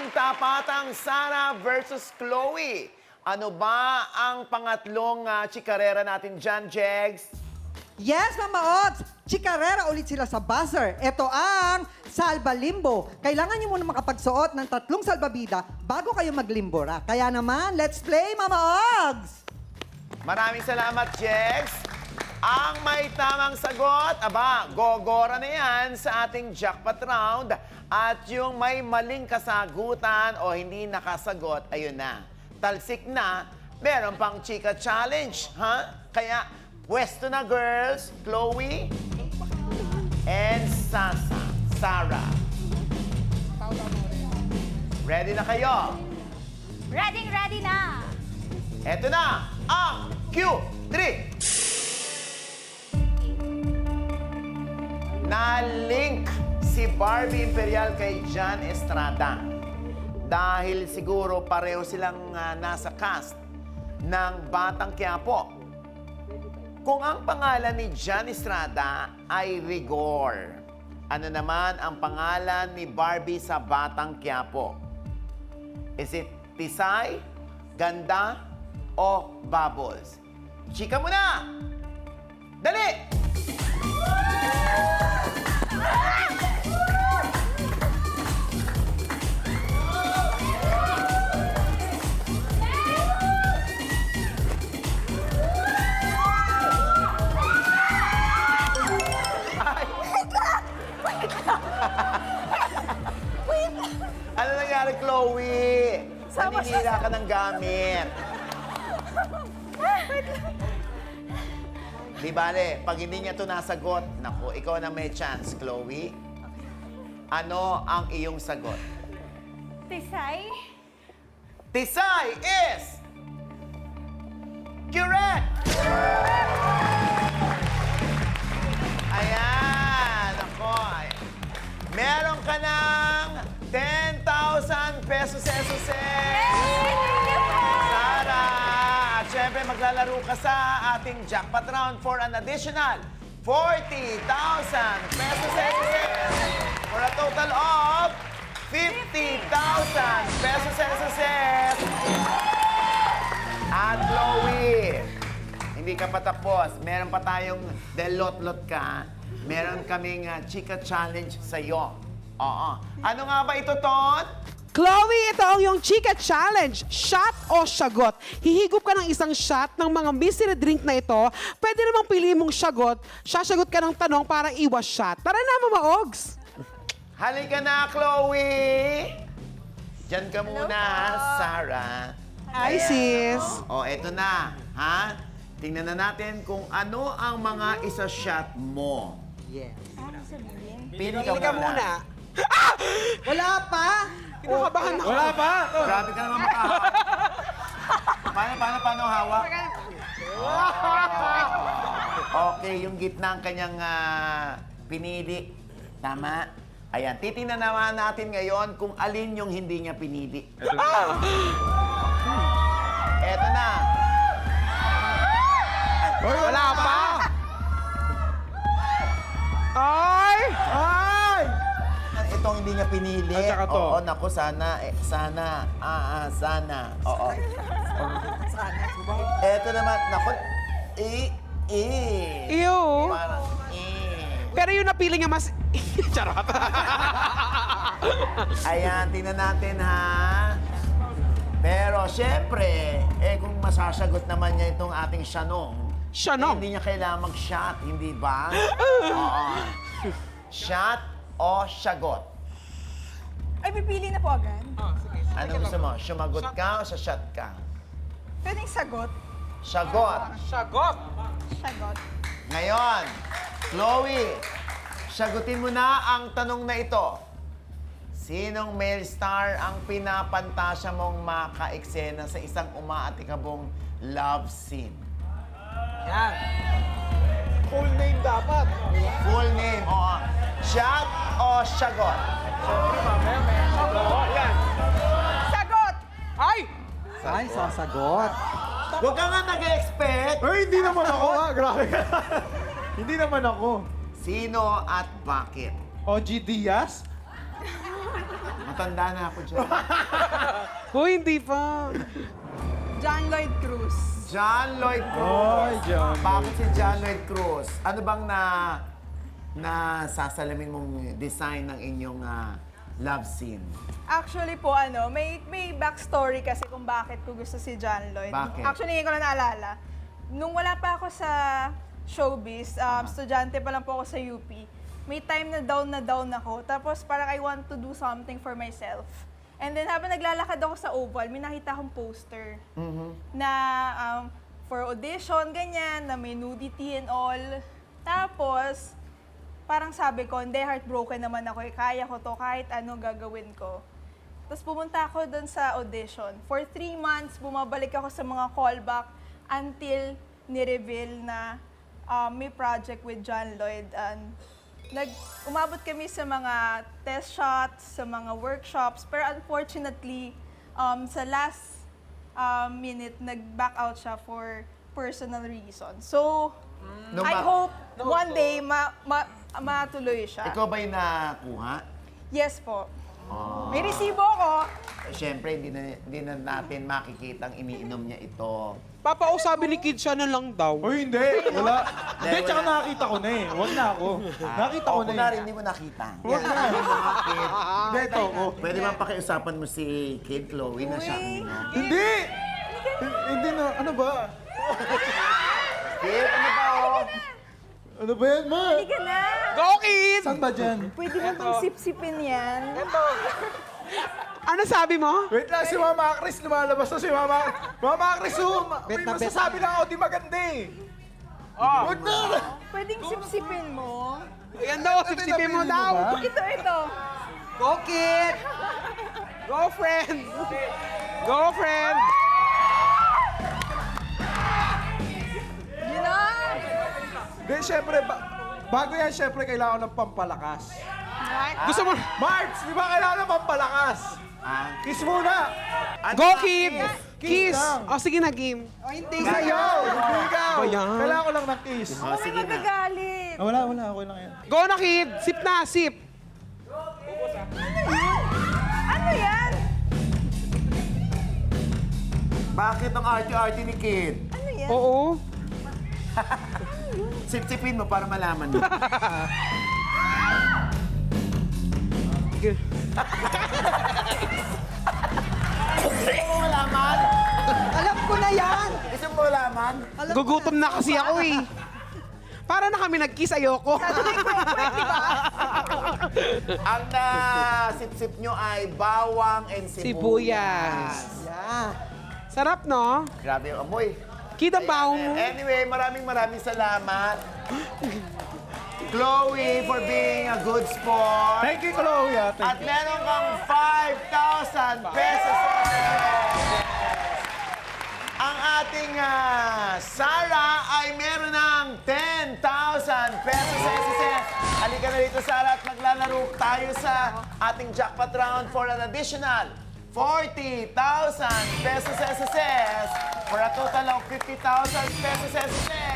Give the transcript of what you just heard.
tapatang Sara versus Chloe. Ano ba ang pangatlong chikarera natin dyan, Jegs? Yes, Mama Ods! Chikarera ulit sila sa buzzer. Ito ang Salba Limbo. Kailangan niyo muna makapagsuot ng 3 salbabida bago kayo maglimbora. Kaya naman, let's play, Mama Ods! Maraming salamat, Jegs. Ang may tamang sagot, gogora na yan sa ating jackpot round. At yung may maling kasagutan o hindi nakasagot, ayun na. Talsik na, meron pang chika challenge, ha? Kaya, pwesto na girls, Chloe and Sarah. Ready na kayo? Ready na! Eto na ang Q3. Na-link si Barbie Imperial kay John Estrada. Dahil siguro pareho silang nasa cast ng Batang Quiapo. Kung ang pangalan ni John Estrada ay Rigor, ano naman ang pangalan ni Barbie sa Batang Quiapo? Is it Tisay, Ganda, o Bubbles? Chika mo na! Dali! Ano nangyari, Chloe? Naninira ka ng gamit. Di bale, pag hindi niya ito nasagot, naku, ikaw na may chance, Chloe. Ano ang iyong sagot? Tisay? Tisay is correct! Ayan, ako. Meron ka ng 10,000 pesos, Sara! At syempre, maglalaro ka sa ating jackpot round for an additional 40,000 pesos, for a total of 50,000 pesos, At Chloe, hindi ka pa tapos. Meron pa tayong delot-lot ka. Meron kaming chika challenge sa'yo. Oo. Ano nga ba ito, Ton? Chloe, ito ang yung Chika Challenge. Shot o sagot. Hihigop ka ng isang shot ng mga mystery drink na ito. Pwede namang pili mong sagot. Sasagot ka ng tanong para iwas shot. Tara na, Mama Ogs. Halika na, Chloe! Diyan ka muna, Sarah. Hi, sis. O, eto na. Ha? Tingnan na natin kung ano ang mga isa-shot mo. Yes. Pili Pili ka muna. Wala pa! Kinakabahan ako. Wala pa! Grabe ka naman makahawak. Paano hawak? Okay, yung gitna ang kanyang pinili. Tama? Ayan, titingnan naman natin ngayon kung alin yung hindi niya pinili. Eto na. Hoy, wala pa! Ay! Ay! Itong hindi niya pinili. At saka to. Oo, naku, sana. Sana. Oo. Eto naman, naku. Ew. Parang, Pero yung napili nga mas... Charot. Ayan, tingnan natin, ha? Pero, syempre, kung masasagot naman niya itong ating syanong, Syanong? hindi niya kailangan mag-shot, hindi ba? Oo. Shot o sagot? Ay, pipili na po agad. Ano gusto mo? Sumagot ka o sa-shot ka? Pwedeng sagot. Sagot. Sagot. Sagot. Ngayon, Chloe, sagutin mo na ang tanong na ito. Sinong male star ang pinapantasya mong maka-eksena sa isang umaatikabong love scene? Yan. Full name dapat. Full name, oo. Shot o sagot? Siyempre, mamaya may sagot. Yan. Sagot! Ay! Ay, sasagot. Huwag ka nga nag-expect. Ay, hindi naman ako ha. Grabe ka. Hindi naman ako. Sino at bakit? OG Diaz? Matanda na ako dyan. Hoy, hindi pa. John Lloyd Cruz. John Lloyd Cruz. Ay, John. Bakit si John Lloyd Cruz? Ano bang sasalamin mong design ng inyong love scene? Actually po, may backstory kasi kung bakit ko gusto si John Lloyd. Bakit? Actually, ngayon ko lang naalala. Nung wala pa ako sa showbiz, estudyante pa lang po ako sa UP, may time na down ako. Tapos parang I want to do something for myself. And then habang naglalakad ako sa Oval, may nakita akong poster na for audition, ganyan, na may nudity and all. Tapos, parang sabi ko, hindi, heartbroken naman ako. Kaya ko to, kahit ano gagawin ko. Tapos pumunta ako doon sa audition. For 3 months, bumabalik ako sa mga callback until ni-reveal na may project with John Lloyd. And umabot kami sa mga test shots, sa mga workshops. Pero unfortunately, sa last minute, nag-back out siya for personal reasons. So, I hope one day matuloy siya. Ikaw ba yung nakuha? Yes po. May resibo ako. Siyempre, hindi na natin makikita ang iniinom niya ito. Papausapin ni Kid siya na lang daw. Uy, hindi. Wala. Hindi, Wala. tsaka nakita ko na eh. Huwag na ako. Nakita ko na Kunwari, eh. hindi mo nakita. Huwag na. Hindi, ito. Oh. Pwede ba pakiusapan mo si Kid Chloe na siya ang Uy. ininom? Hindi! Hindi na. Ano ba? Kid, ano ba oh? Ano ba yan, ma? Hindi ka na. Go, Kid! Saan ba dyan? Pwede mo itong sip-sipin yan. Ano sabi mo? Wait lang, si Mama Chris lumalabas na si Mama. Mama Chris, may masasabi lang ako, di maganda eh. Huwag na! Pwedeng sip-sipin mo. Ayan daw, sipsipin mo daw. Ito. Go, Kid! Go, friend! Go, friend! Yun na. Hindi, syempre, bago yan, syempre, kailangan ng pampalakas. Gusto mo? March, di ba kailangan ng pampalakas? Kiss muna! Go, Kid! Kiss Kiss! lang. O, sige na, game. Hindi Sa'yo! Hindi ikaw! Ba yan? Kailangan ko lang ng kiss. Oh, sige na. Nagagalit. Wala, okay lang yan. Go na, Kid! Sip na, sip! Ano yan? Bakit ang arte-arte ni Kid? Ano yan? Oo. Sip-sipin mo para malaman mo. Gusto mo malaman? Alam ko na yan! Gusto mo malaman? Alam ko Gugutom na kasi ako eh. Para na kami nag-kiss, ayoko. Ang sip-sip nyo ay bawang and sibuyas. Sibuyas. Yeah. Sarap, no? Grabe yung amoy. Kid, ang baho mo. Anyway, maraming salamat. Chloe, for being a good sport. Thank you, Chloe. At meron kang 5,000 pesos. Ang ating Sarah ay meron ng 10,000 pesos. Halika na dito, Sarah, at maglalaro tayo sa ating jackpot round for an additional 40,000 pesos SSS for a total of 50,000 pesos SSS.